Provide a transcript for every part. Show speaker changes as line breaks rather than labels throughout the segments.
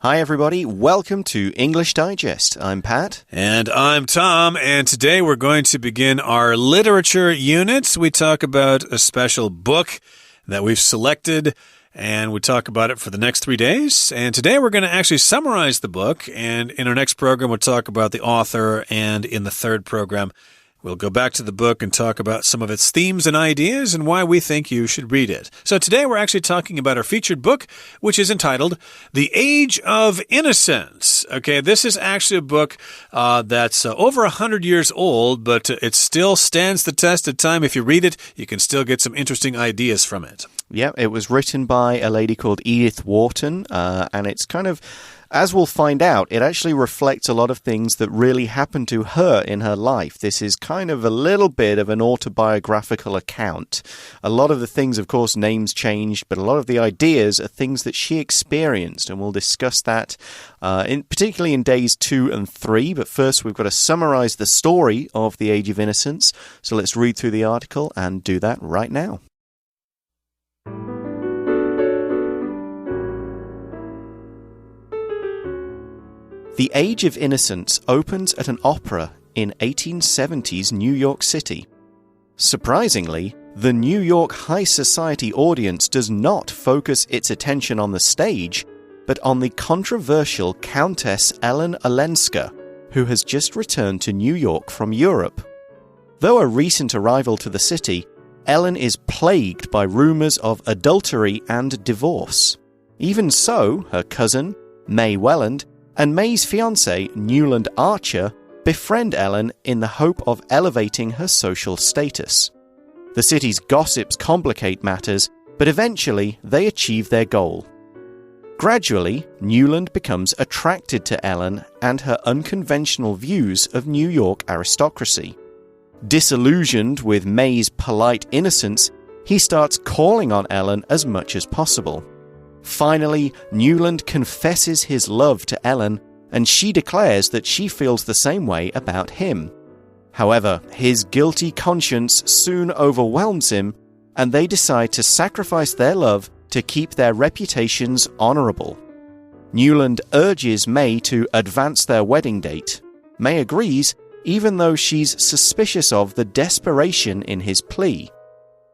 Hi everybody, welcome to English Digest. I'm Pat.
And I'm Tom, and today we're going to begin our literature unit. We talk about a special book that we've selected, and we talk about it for the next 3 days. And today we're going to actually summarize the book, and in our next program we'll talk about the author, and in the third program we'll go back to the book and talk about some of its themes and ideas and why we think you should read it. So today we're actually talking about our featured book, which is entitled The Age of Innocence. Okay, this is actually a book that's over 100 years old, but it still stands the test of time. If you read it, you can still get some interesting ideas from it.
Yeah, it was written by a lady called Edith Wharton, and it's kind of, as we'll find out, it actually reflects a lot of things that really happened to her in her life. This is kind of a little bit of an autobiographical account. A lot of the things, of course, names changed, but a lot of the ideas are things that she experienced, and we'll discuss that particularly in days 2 and 3. But first, we've got to summarize the story of The Age of Innocence. So let's read through the article and do that right now. The Age of Innocence opens at an opera in 1870s New York City. Surprisingly, the New York high society audience does not focus its attention on the stage, but on the controversial Countess Ellen Olenska, who has just returned to New York from Europe. Though a recent arrival to the city, Ellen is plagued by rumors of adultery and divorce. Even so, her cousin, May Welland, and May's fiancé, Newland Archer, befriend Ellen in the hope of elevating her social status. The city's gossips complicate matters, but eventually they achieve their goal. Gradually, Newland becomes attracted to Ellen and her unconventional views of New York aristocracy. Disillusioned with May's polite innocence, he starts calling on Ellen as much as possible. Finally, Newland confesses his love to Ellen, and she declares that she feels the same way about him. However, his guilty conscience soon overwhelms him, and they decide to sacrifice their love to keep their reputations honorable. Newland urges May to advance their wedding date. May agrees, even though she's suspicious of the desperation in his plea.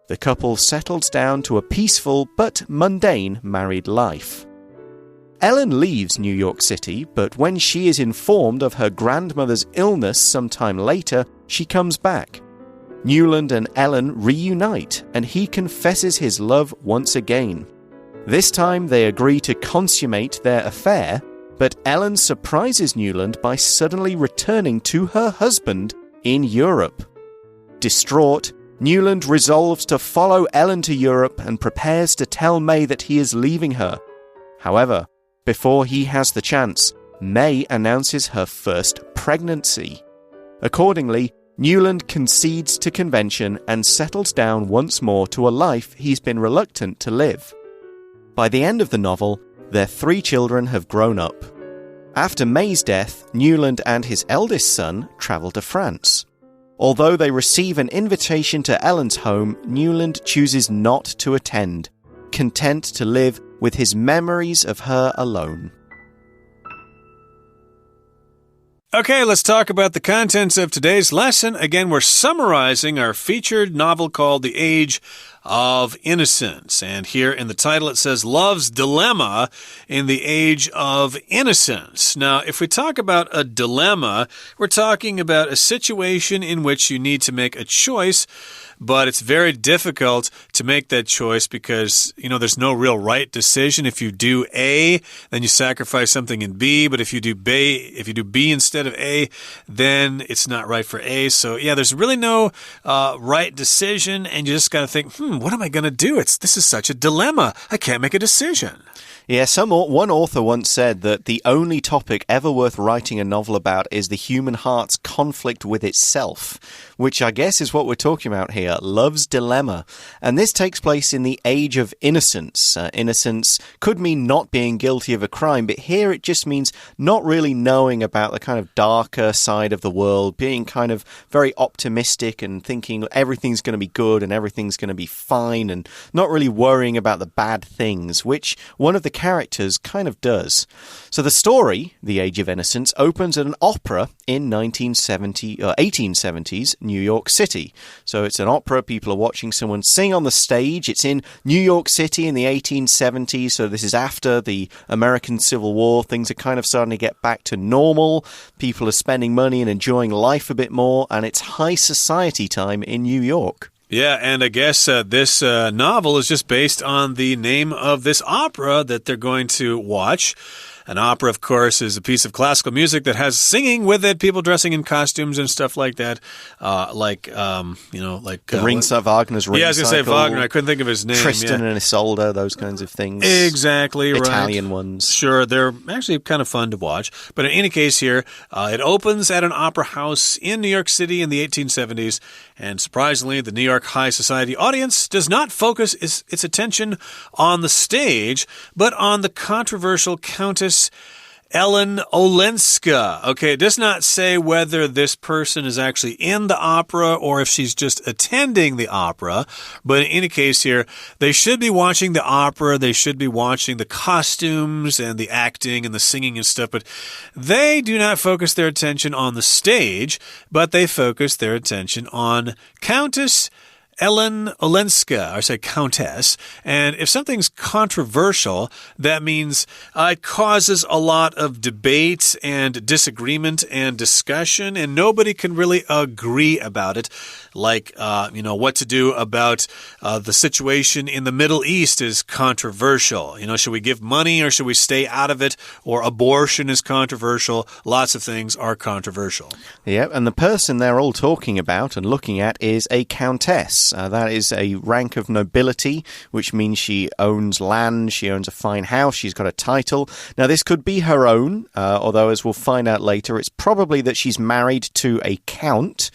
The couple settles down to a peaceful but mundane married life. Ellen leaves New York City, but when she is informed of her grandmother's illness sometime later, she comes back. Newland and Ellen reunite, and he confesses his love once again. This time they agree to consummate their affair, but Ellen surprises Newland by suddenly returning to her husband in Europe. Distraught, Newland resolves to follow Ellen to Europe and prepares to tell May that he is leaving her. However, before he has the chance, May announces her first pregnancy. Accordingly, Newland concedes to convention and settles down once more to a life he's been reluctant to live. By the end of the novel, their 3 children have grown up. After May's death, Newland and his eldest son travel to France. Although they receive an invitation to Ellen's home, Newland chooses not to attend, content to live with his memories of her alone.
Okay, let's talk about the contents of today's lesson. Again, we're summarizing our featured novel called The Age of Innocence. And here in the title it says Love's Dilemma in the Age of Innocence. Now, if we talk about a dilemma, we're talking about a situation in which you need to make a choice, but it's very difficult to make that choice because, there's no real right decision. If you do A, then you sacrifice something in B, but if you do B instead of A, then it's not right for A. So, yeah, there's really no right decision, and you just got to think, what am I going to do? This is such a dilemma. I can't make a decision.
Yeah, one author once said that the only topic ever worth writing a novel about is the human heart's conflict with itself, which I guess is what we're talking about here, love's dilemma. And this takes place in the age of innocence. Innocence could mean not being guilty of a crime, but here it just means not really knowing about the kind of darker side of the world, being kind of very optimistic and thinking everything's going to be good and everything's going to be fine and not really worrying about the bad things, which one of the characters kind of does. So the story, The Age of Innocence, opens at an opera in 1870s New York City. So it's an opera. People are watching someone sing on the stage. It's in New York City in the 1870s. So this is after the American Civil War. Things are kind of starting to get back to normal. People are spending money and enjoying life a bit more. And it's high society time in New York.
Yeah, and I guess this novel is just based on the name of this opera that they're going to watch. An opera, of course, is a piece of classical music that has singing with it, people dressing in costumes and stuff like that. Wagner's
Ring Cycle.
Yeah, I was going to say Wagner. I couldn't think of his name.
Tristan and Isolde, those kinds of things.
Exactly,
Italian ones.
Sure, they're actually kind of fun to watch. But in any case here, it opens at an opera house in New York City in the 1870s. And surprisingly, the New York high society audience does not focus its attention on the stage, but on the controversial Countess Ellen Olenska. Okay, it does not say whether this person is actually in the opera or if she's just attending the opera. But in any case here, they should be watching the opera. They should be watching the costumes and the acting and the singing and stuff. But they do not focus their attention on the stage, but they focus their attention on Countess Ellen Olenska, or say Countess, and if something's controversial, that means it causes a lot of debate and disagreement and discussion, and nobody can really agree about it. Like, what to do about the situation in the Middle East is controversial. Should we give money or should we stay out of it? Or abortion is controversial. Lots of things are controversial.
Yeah, and the person they're all talking about and looking at is a countess. That is a rank of nobility, which means she owns land, she owns a fine house, she's got a title. Now, this could be her own, although as we'll find out later, it's probably that she's married to a count.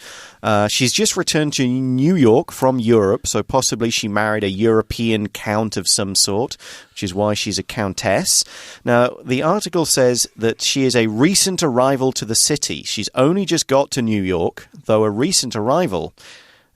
She's just returned to New York from Europe, so possibly she married a European count of some sort, which is why she's a countess. Now, the article says that she is a recent arrival to the city. She's only just got to New York, though a recent arrival.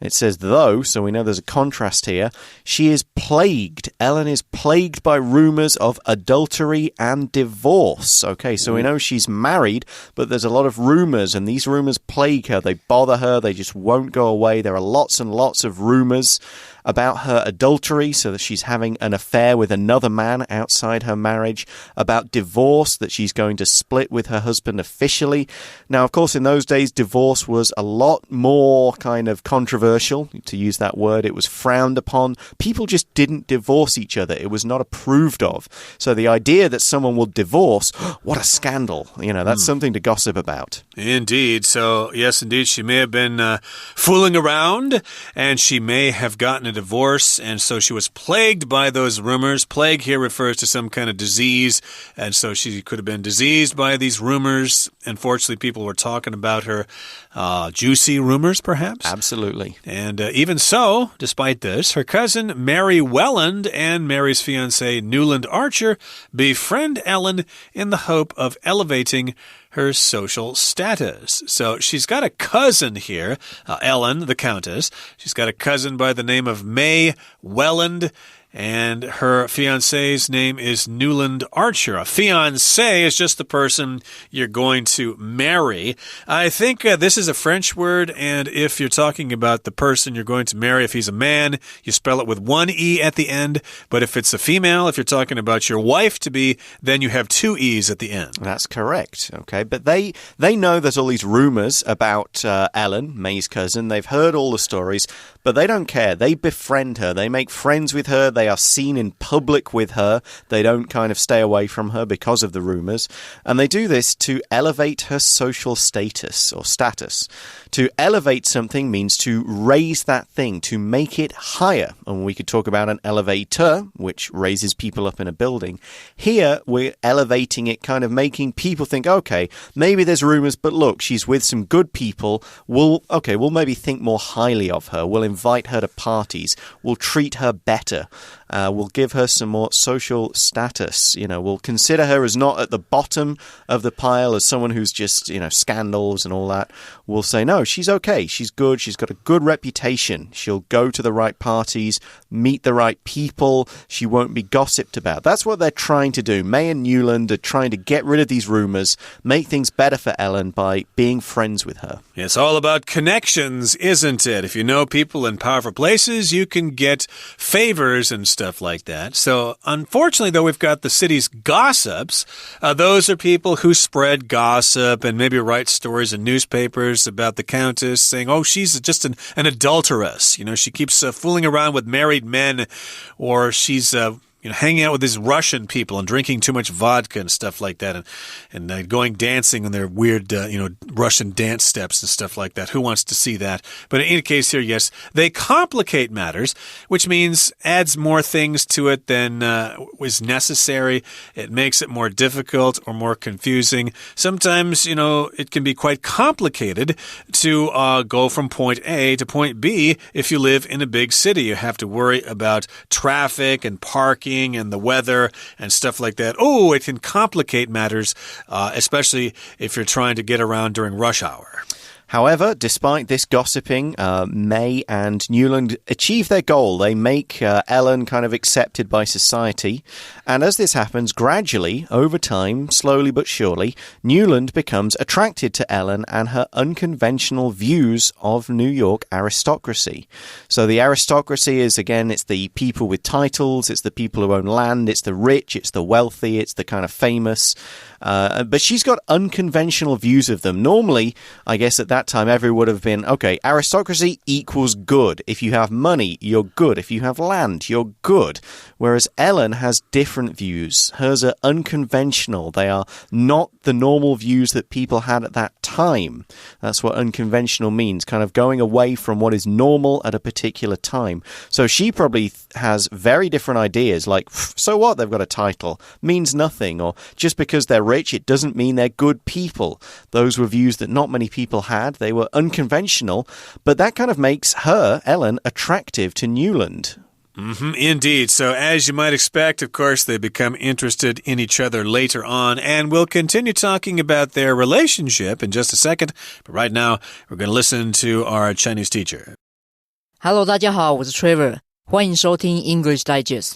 It says, though, so we know there's a contrast here. She is plagued. Ellen is plagued by rumors of adultery and divorce. Okay, so we know she's married, but there's a lot of rumors, and these rumors plague her. They bother her. They just won't go away. There are lots and lots of rumors about her adultery, so that she's having an affair with another man outside her marriage, about divorce, that she's going to split with her husband officially. Now, of course, in those days, divorce was a lot more kind of controversial, to use that word. It was frowned upon. People just didn't divorce each other. It was not approved of. So the idea that someone will divorce, what a scandal. That's something to gossip about.
Indeed. So, yes, indeed, she may have been fooling around, and she may have gotten a divorce, and so she was plagued by those rumors. Plague here refers to some kind of disease, and so she could have been diseased by these rumors. Unfortunately, people were talking about her juicy rumors, perhaps.
Absolutely.
And even so, despite this, her cousin Mary Welland and Mary's fiancé Newland Archer befriend Ellen in the hope of elevating her social status. So she's got a cousin here, Ellen, the Countess. She's got a cousin by the name of May Welland, and her fiancé's name is Newland Archer. A fiancé is just the person you're going to marry. I think this is a French word, and if you're talking about the person you're going to marry, if he's a man, you spell it with one E at the end. But if it's a female, if you're talking about your wife-to-be, then you have two E's at the end.
That's correct. Okay, but they know there's all these rumors about Ellen, May's cousin. They've heard all the stories, but they don't care. They befriend her. They make friends with her. They are seen in public with her. They don't kind of stay away from her because of the rumors. And they do this to elevate her social status or status. To elevate something means to raise that thing, to make it higher. And we could talk about an elevator, which raises people up in a building. Here, we're elevating it, kind of making people think, okay, maybe there's rumors, but look, she's with some good people. We'll maybe think more highly of her. We'll invite her to parties. We'll treat her better. We'll give her some more social status. We'll consider her as not at the bottom of the pile as someone who's just, scandals and all that. We'll say, no, she's okay. She's good. She's got a good reputation. She'll go to the right parties, meet the right people. She won't be gossiped about. That's what they're trying to do. May and Newland are trying to get rid of these rumors, make things better for Ellen by being friends with her.
It's all about connections, isn't it? If you know people in powerful places, you can get favors and stuff like that. So, unfortunately, though, we've got the city's gossips. Those are people who spread gossip and maybe write stories in newspapers about the Countess, saying, oh, she's just an adulteress. She keeps fooling around with married men, or she's hanging out with these Russian people and drinking too much vodka and stuff like that, and going dancing on their weird, Russian dance steps and stuff like that. Who wants to see that? But in any case here, yes, they complicate matters, which means adds more things to it than is necessary. It makes it more difficult or more confusing. Sometimes, it can be quite complicated to go from point A to point B if you live in a big city. You have to worry about traffic and parking and the weather and stuff like that. Oh, it can complicate matters, especially if you're trying to get around during rush hour.
However, despite this gossiping, May and Newland achieve their goal. They make Ellen kind of accepted by society. And as this happens, gradually, over time, slowly but surely, Newland becomes attracted to Ellen and her unconventional views of New York aristocracy. So the aristocracy is, again, it's the people with titles, it's the people who own land, it's the rich, it's the wealthy, it's the kind of famous. But she's got unconventional views of them. Normally, I guess at that time, everyone would have been, okay, aristocracy equals good. If you have money, you're good. If you have land, you're good. Whereas Ellen has different views. Hers are unconventional. They are not the normal views that people had at that time. That's what unconventional means, kind of going away from what is normal at a particular time. So she probably has very different ideas, like, so what, they've got a title, means nothing, or just because they're rich, it doesn't mean they're good people. Those were views that not many people had. They were unconventional, but that kind of makes her, Ellen, attractive to Newland.
Indeed. So as you might expect, of course, they become interested in each other later on, and we'll continue talking about their relationship in just a second. But right now, we're going to listen to our Chinese teacher.
Hello, 大家好，我是 Trevor， 欢迎收听 English Digest。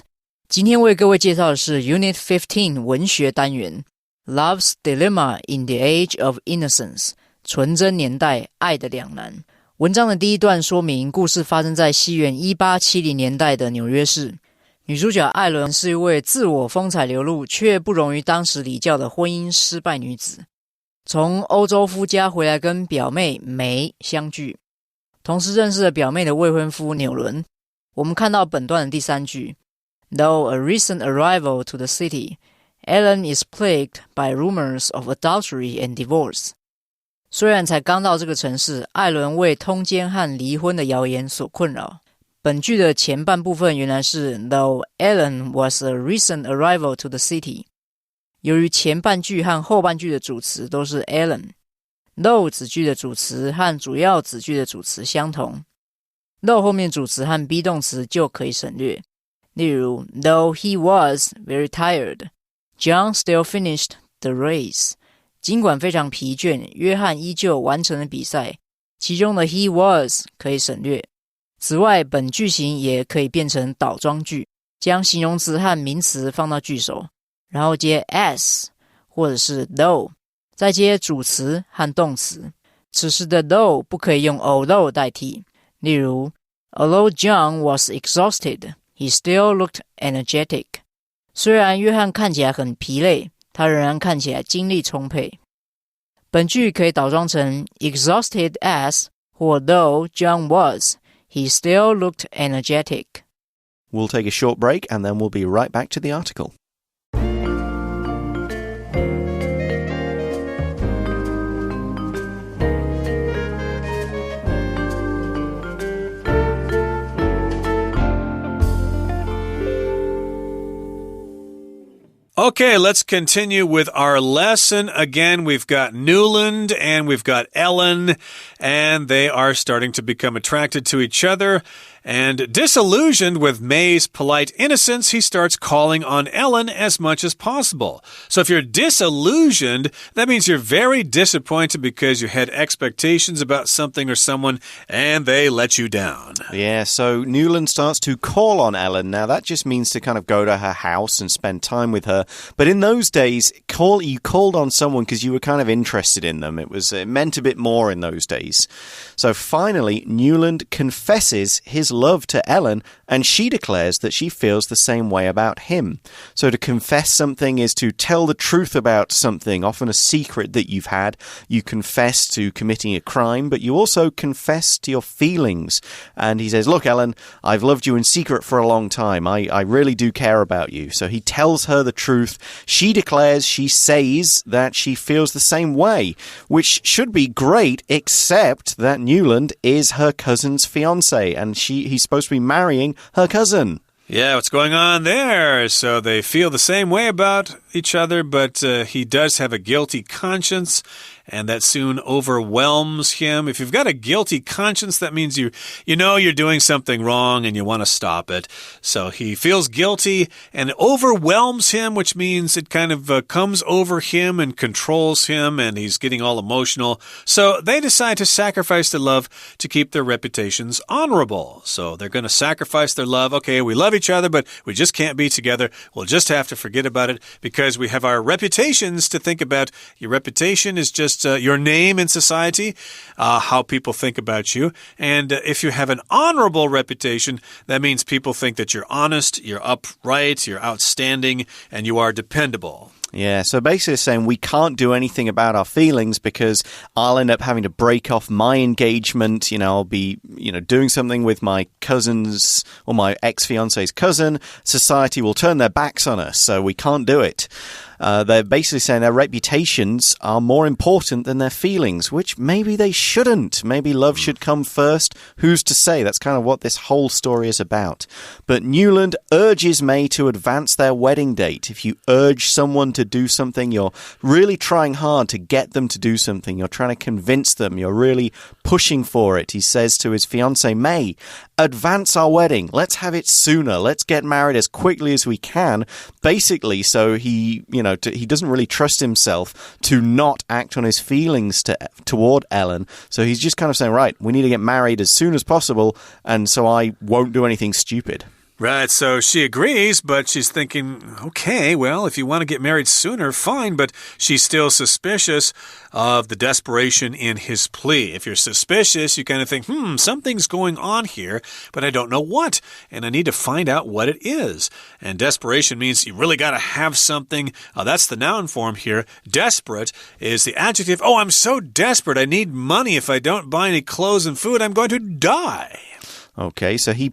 今天为各位介绍的是 Unit 15文学单元 Love's Dilemma in the Age of Innocence 纯真年代爱的两难。文章的第一段说明故事发生在西元1870年代的纽约市。女主角艾伦是一位自我风采流露却不容于当时礼教的婚姻失败女子，从欧洲夫家回来跟表妹梅相聚，同时认识了表妹的未婚夫纽伦。我们看到本段的第三句 Though a recent arrival to the city, Ellen is plagued by rumors of adultery and divorce. 虽然才刚到这个城市，艾伦为通奸和离婚的谣言所困扰。本句的前半部分原来是 Though Ellen was a recent arrival to the city. 由于前半句和后半句的主词都是 Ellen，Though 子句的主词和主要子句的主词相同， Though 后面主词和 be 动词就可以省略。例如 Though he was very tired, John still finished the race. 尽管非常疲倦，约翰依旧完成了比赛，其中的 he was 可以省略。此外，本句型也可以变成倒装句，将形容词和名词放到句首，然后接 as 或者是 though， 再接主词和动词。此时的 though 不可以用 although 代替。例如 Although John was exhausted, he still looked energetic. 虽然约翰看起来很疲累，他仍然看起来精力充沛。本句可以倒装成 exhausted as 或 though John was, he still looked energetic.
We'll take a short break and then we'll be right back to the article.
Okay, let's continue with our lesson. Again, we've got Newland and we've got Ellen, and they are starting to become attracted to each other. And disillusioned with May's polite innocence, he starts calling on Ellen as much as possible. So if you're disillusioned, that means you're very disappointed because you had expectations about something or someone and they let you down.
Yeah, so Newland starts to call on Ellen. Now, that just means to kind of go to her house and spend time with her. But in those days, you called on someone because you were kind of interested in them. It meant a bit more in those days. So finally, Newland confesses his love to Ellen, and she declares that she feels the same way about him. So to confess something is to tell the truth about something, often a secret that you've had. You confess to committing a crime, but you also confess to your feelings. And he says, look, Ellen, I've loved you in secret for a long time. I really do care about you. So he tells her the truth. She declares, she says that she feels the same way, which should be great, except that Newland is her cousin's fiancé, and he's supposed to be marrying her cousin.
Yeah, what's going on there? So they feel the same way about each other, but he does have a guilty conscience, and that soon overwhelms him. If you've got a guilty conscience, that means you know you're doing something wrong and you want to stop it. So he feels guilty and it overwhelms him, which means it kind of comes over him and controls him, and he's getting all emotional. So they decide to sacrifice their love to keep their reputations honorable. So they're going to sacrifice their love. Okay, we love each other, but we just can't be together. We'll just have to forget about it because we have our reputations to think about. Your reputation is just your name in society, how people think about you. And if you have an honorable reputation, that means people think that you're honest, you're upright, you're outstanding, and you are dependable.
Yeah, so basically it's saying we can't do anything about our feelings because I'll end up having to break off my engagement. I'll be, doing something with my cousin's or my ex-fiance's cousin. Society will turn their backs on us, so we can't do it. They're basically saying their reputations are more important than their feelings, which maybe they shouldn't. Maybe love should come first. Who's to say? That's kind of what this whole story is about. But Newland urges May to advance their wedding date. If you urge someone to do something, you're really trying hard to get them to do something. You're trying to convince them. You're really pushing for it. He says to his fiancée, May, advance our wedding. Let's have it sooner. Let's get married as quickly as we can. Basically, so he doesn't really trust himself to not act on his feelings toward Ellen. So he's just kind of saying, right, we need to get married as soon as possible, and so I won't do anything stupid.
Right, so she agrees, but she's thinking, okay, well, if you want to get married sooner, fine, but she's still suspicious of the desperation in his plea. If you're suspicious, you kind of think, something's going on here, but I don't know what, and I need to find out what it is. And desperation means you really got to have something. That's the noun form here. Desperate is the adjective. Oh, I'm so desperate. I need money. If I don't buy any clothes and food, I'm going to die.
Okay, so he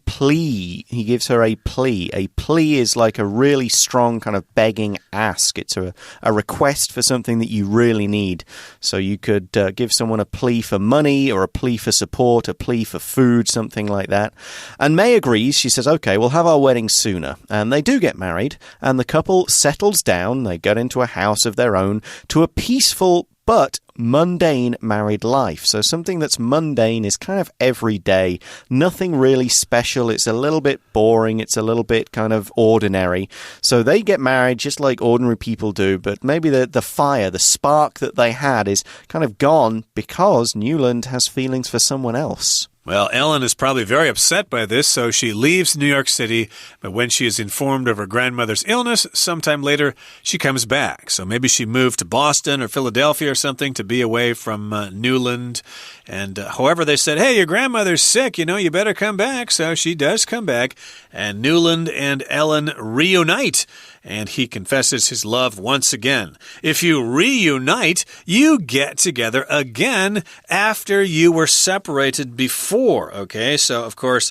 gives her a plea. A plea is like a really strong kind of begging ask. It's a request for something that you really need. So you could give someone a plea for money or a plea for support, a plea for food, something like that. And May agrees. She says, okay, we'll have our wedding sooner. And they do get married, and the couple settles down. They get into a house of their own to a peaceful but mundane married life. So something that's mundane is kind of everyday, nothing really special. It's a little bit boring. It's a little bit kind of ordinary. So they get married just like ordinary people do, but maybe the fire, the spark that they had is kind of gone because Newland has feelings for someone else.
Well, Ellen is probably very upset by this, so she leaves New York City, but when she is informed of her grandmother's illness, sometime later, she comes back. So maybe she moved to Boston or Philadelphia or something to be away from Newland. And however, they said, hey, your grandmother's sick, you better come back. So she does come back, and Newland and Ellen reunite. And he confesses his love once again. If you reunite, you get together again after you were separated before. Okay, so of course,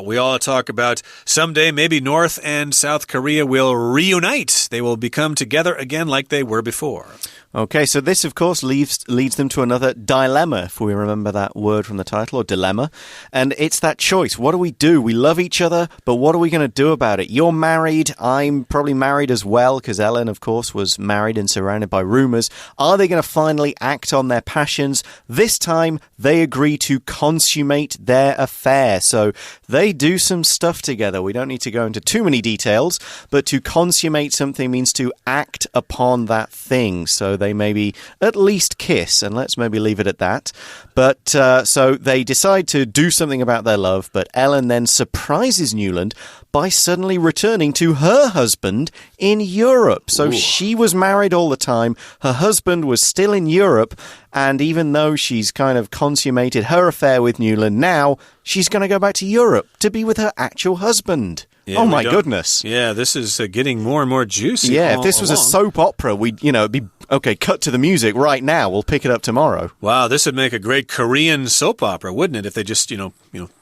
we all talk about someday maybe North and South Korea will reunite. They will become together again like they were before.
Okay, so this, of course, leads them to another dilemma, if we remember that word from the title, or dilemma. And it's that choice. What do? We love each other, but what are we going to do about it? You're married. I'm probably married married as well, because Ellen, of course, was married and surrounded by rumors. Are they going to finally act on their passions? This time, they agree to consummate their affair. So they do some stuff together. We don't need to go into too many details, but to consummate something means to act upon that thing. So they maybe at least kiss, and let's maybe leave it at that. But so they decide to do something about their love, but Ellen then surprises Newland by suddenly returning to her husband in Europe. So she was married all the time. Her husband was still in Europe. And even though she's kind of consummated her affair with Newland, now she's going to go back to Europe to be with her actual husband.
Yeah,
oh, my goodness.
Yeah, this is getting more and more juicy.
Yeah, if this was a soap opera, it'd be, okay, cut to the music right now. We'll pick it up tomorrow.
Wow, this would make a great Korean soap opera, wouldn't it? If they just,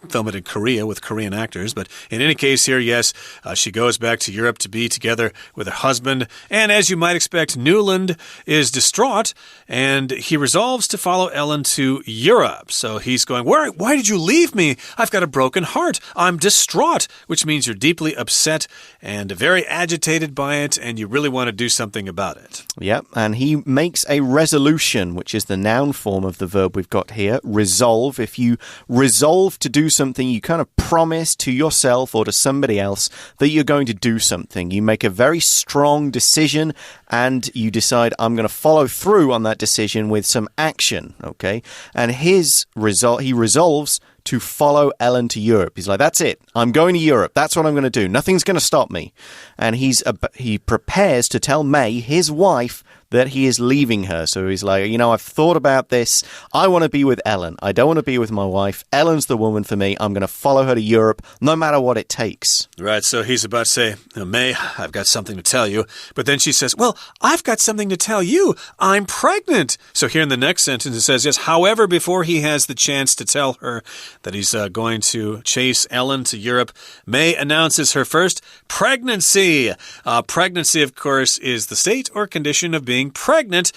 film it in Korea with Korean actors. But in any case here, yes, she goes back to Europe to be together with her husband. And as you might expect, Newland is distraught, and he resolves to follow Ellen to Europe. So he's going, why did you leave me? I've got a broken heart. I'm distraught, which means you're deeply upset and very agitated by it, and you really want to do something about it.
Yep, and he makes a resolution, which is the noun form of the verb we've got here, resolve. If you resolve to do something, you kind of promise to yourself or to somebody else that you're going to do something. You make a very strong decision and you decide, I'm going to follow through on that decision with some action, okay? And he resolves to follow Ellen to Europe. He's like, that's it. I'm going to Europe. That's what I'm going to do. Nothing's going to stop me. And he prepares to tell May, his wife, that he is leaving her. So he's like, I've thought about this. I want to be with Ellen. I don't want to be with my wife. Ellen's the woman for me. I'm going to follow her to Europe no matter what it takes.
Right, so he's about to say, May, I've got something to tell you. But then she says, well, I've got something to tell you. I'm pregnant. So here in the next sentence it says, yes, however, before he has the chance to tell her that he's going to chase Ellen to Europe, May announces her first pregnancy. Pregnancy, of course, is the state or condition of being pregnant,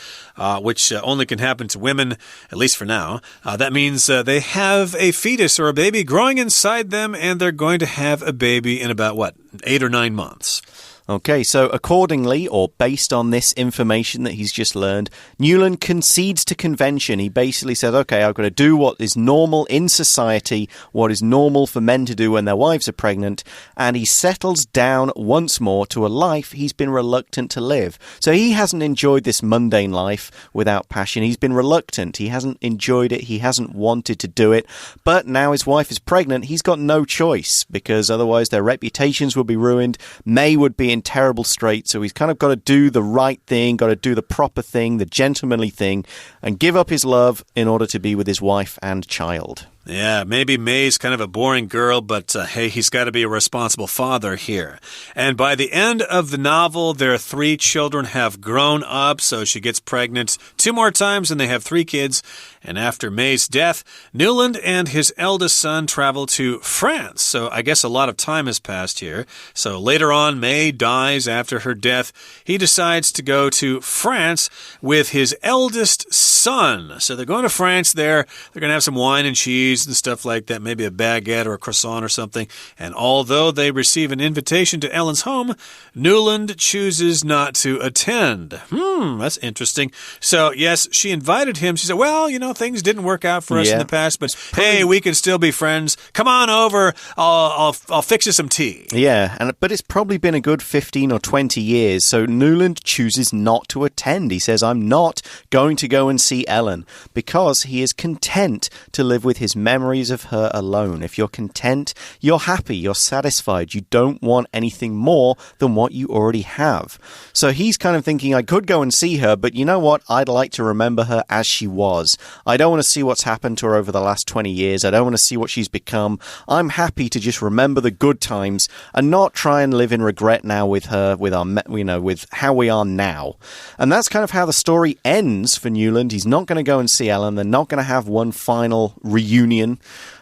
which only can happen to women, at least for now. That means they have a fetus or a baby growing inside them, and they're going to have a baby in about, 8 or 9 months.
Okay, so accordingly, or based on this information that he's just learned, Newland concedes to convention. He basically said, okay, I've got to do what is normal in society, what is normal for men to do when their wives are pregnant, and he settles down once more to a life he's been reluctant to live. So he hasn't enjoyed this mundane life without passion. He's been reluctant. He hasn't enjoyed it. He hasn't wanted to do it. But now his wife is pregnant. He's got no choice, because otherwise their reputations would be ruined. May would be in terrible straits, so he's kind of got to do the right thing, got to do the proper thing, the gentlemanly thing, and give up his love in order to be with his wife and child.
Yeah, maybe May's kind of a boring girl, but hey, he's got to be a responsible father here. And by the end of the novel, their 3 children have grown up, so she gets pregnant 2 more times and they have 3 kids. And after May's death, Newland and his eldest son travel to France. So I guess a lot of time has passed here. So later on, May dies after her death. He decides to go to France with his eldest son. So they're going to France there. They're going to have some wine and cheese and stuff like that, maybe a baguette or a croissant or something. And although they receive an invitation to Ellen's home, Newland chooses not to attend. That's interesting. So yes, she invited him. She said, well, things didn't work out for us in the past, but hey, we can still be friends. Come on over. I'll fix you some tea.
Yeah, but it's probably been a good 15 or 20 years, so Newland chooses not to attend. He says, I'm not going to go and see Ellen, because he is content to live with his memories of her alone. If you're content, you're happy, you're satisfied. You don't want anything more than what you already have. So he's kind of thinking, I could go and see her, but you know what? I'd like to remember her as she was. I don't want to see what's happened to her over the last 20 years. I don't want to see what she's become. I'm happy to just remember the good times and not try and live in regret now with her, with how we are now. And that's kind of how the story ends for Newland. He's not going to go and see Ellen. They're not going to have one final reunion.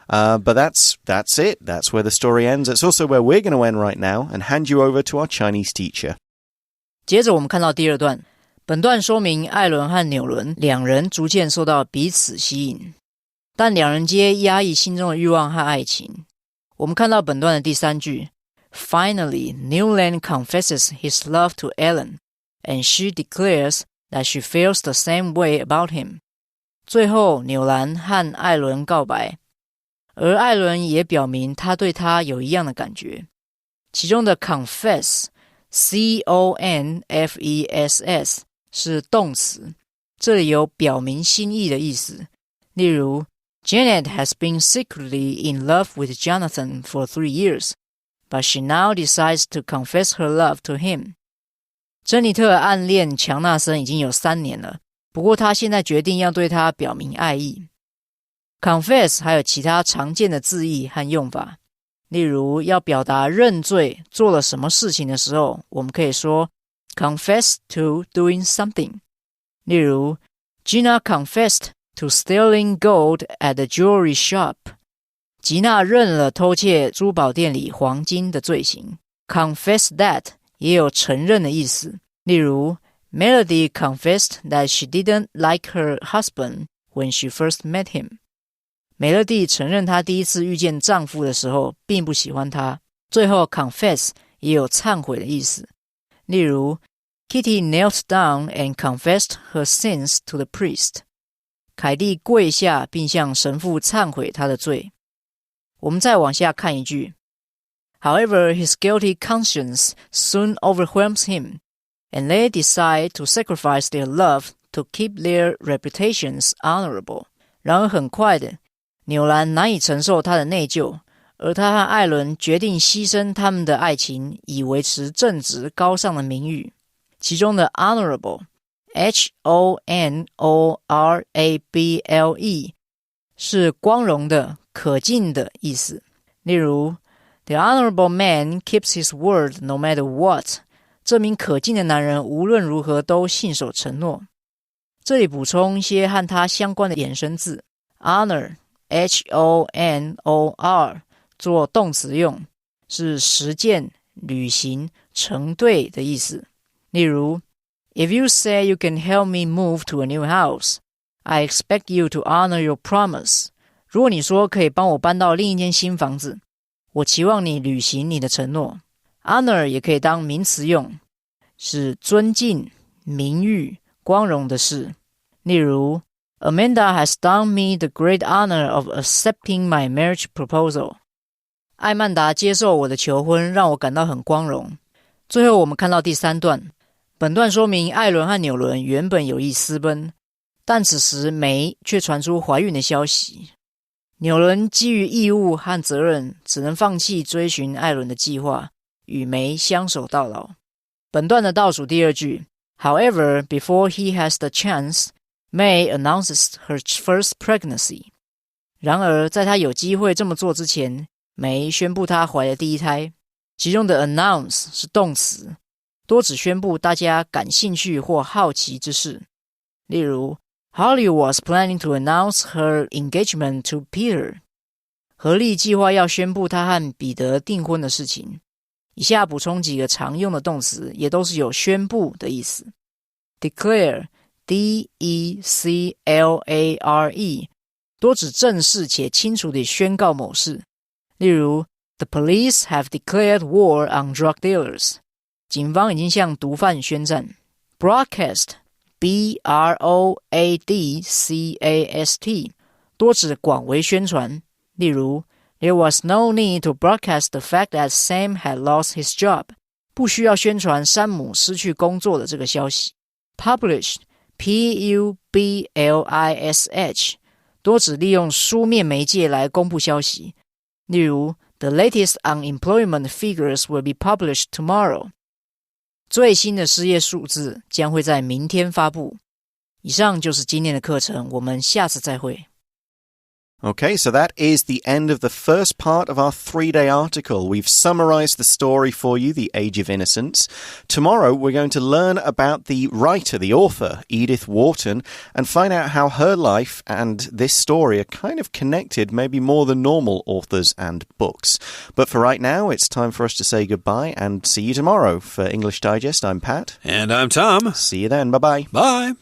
But that's it. That's where the story ends. It's also where we're going to end right now and hand you over to our Chinese teacher.
接着我们看到第2段，本段说明艾伦和纽伦两人逐渐受到彼此吸引，但两人皆压抑心中的欲望和爱情。我们看到本段的第3句 Finally, Newland confesses his love to Ellen, and she declares that she feels the same way about him. 最后，纽兰和艾伦告白，而艾伦也表明他对他有一样的感觉。其中的 confess, C-O-N-F-E-S-S 是动词，这里有表明心意的意思。例如 Janet has been secretly in love with Jonathan for 3 years, but she now decides to confess her love to him. 珍妮特暗恋强纳森已经有3年了，不过她现在决定要对他表明爱意。confess 还有其他常见的字义和用法，例如要表达认罪做了什么事情的时候，我们可以说 confess to doing something。例如 Gina confessed to stealing gold at the jewelry shop. 吉娜认了偷窃珠宝店里黄金的罪行。confess that 也有承认的意思。例如 Melody confessed that she didn't like her husband when she first met him. 美乐蒂承认她第一次遇见丈夫的时候并不喜欢他。最后 confess 也有忏悔的意思。例如 Kitty knelt down and confessed her sins to the priest. 凯蒂跪下并向神父忏悔她的罪。我们再往下看一句。However, his guilty conscience soon overwhelms him, and they decide to sacrifice their love to keep their reputations honorable. 然而很快的，纽兰难以承受他的内疚，而他和艾伦决定牺牲他们的爱情，以维持正直高尚的名誉。其中的 honorable, H-O-N-O-R-A-B-L-E 是光荣的、可敬的意思。例如 The honorable man keeps his word no matter what. 这名可敬的男人无论如何都信守承诺。这里补充一些和他相关的衍生字 honor, H-O-N-O-R 做动词用，是实践、履行、成对的意思。例如 If you say you can help me move to a new house, I expect you to honor your promise. 如果你说可以帮我搬到另一间新房子，我期望你履行你的承诺。Honor 也可以当名词用，是尊敬、名誉、光荣的事。例如 Amanda has done me the great honor of accepting my marriage proposal. 艾曼达接受我的求婚，让我感到很光荣。最后我们看到第3段，本段说明艾伦和纽伦原本有意私奔，但此时梅却传出怀孕的消息。纽伦基于义务和责任，只能放弃追寻艾伦的计划，与梅相守到老。本段的倒数第2句 However, before he has the chance, May announces her first pregnancy. 然而在她有机会这么做之前，梅宣布她怀了第1胎。其中的 announce 是动词，多指宣布大家感兴趣或好奇之事。例如Holly was planning to announce her engagement to Peter. 何莉计划要宣布她和彼得订婚的事情。以下补充几个常用的动词，也都是有宣布的意思。Declare, D-E-C-L-A-R-E 多指正式且清楚地宣告某事。例如 The police have declared war on drug dealers. 警方已经向毒贩宣战。Broadcast, B-R-O-A-D-C-A-S-T 多指广为宣传。例如 There was no need to broadcast the fact that Sam had lost his job. 不需要宣传山姆失去工作的这个消息。Publish, P-U-B-L-I-S-H 多指利用书面媒介来公布消息。例如 The latest unemployment figures will be published tomorrow. 最新的失业数字将会在明天发布。以上就是今天的课程，我们下次再会。
Okay, so that is the end of the first part of our 3-day article. We've summarized the story for you, The Age of Innocence. Tomorrow, we're going to learn about the writer, the author, Edith Wharton, and find out how her life and this story are kind of connected, maybe more than normal authors and books. But for right now, it's time for us to say goodbye and see you tomorrow. For English Digest, I'm Pat.
And I'm Tom.
See you then. Bye-bye.
Bye.